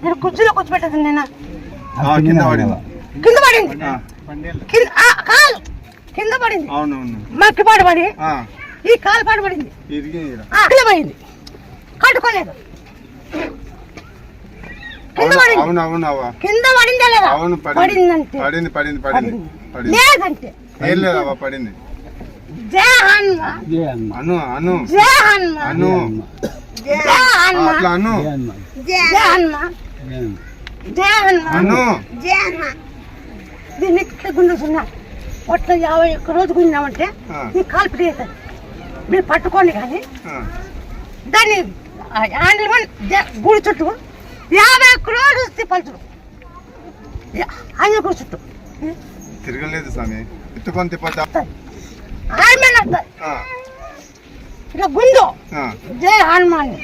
నేను కుర్చీలో కూర్చోబెట్టదు నేను కింద పడింది కాలు కింద పడింది అవునవును మట్టి పడి ఈ కాలు పడింది కింద పడింది కట్టుకోలేదు కింద పడిందా లేదా పడిందంటే లేదంటే పడింది జయ హనుమాన్ అను అను జయ హనుమాన్ అను జయ హనుమాన్ అట్లా అను జయ హనుమాన్ జయ హనుమాన్ జయ హనుమాన్ దీన్ని గుండుతున్నా ఒట్ల 51 రోజు గుండినామంటే నీ కాలు పిడిగేస్తుంది మీరు పట్టుకోండి కానీ దాన్ని గుడి చుట్టూ 51 రోజులు తిప్పలుచుడు ఆయన గుడి చుట్టూ తిరగలేదు స్వామి ఎత్తుకొని తిప్ప ఆయన ఇట్లా గుండు జయ హనుమాన్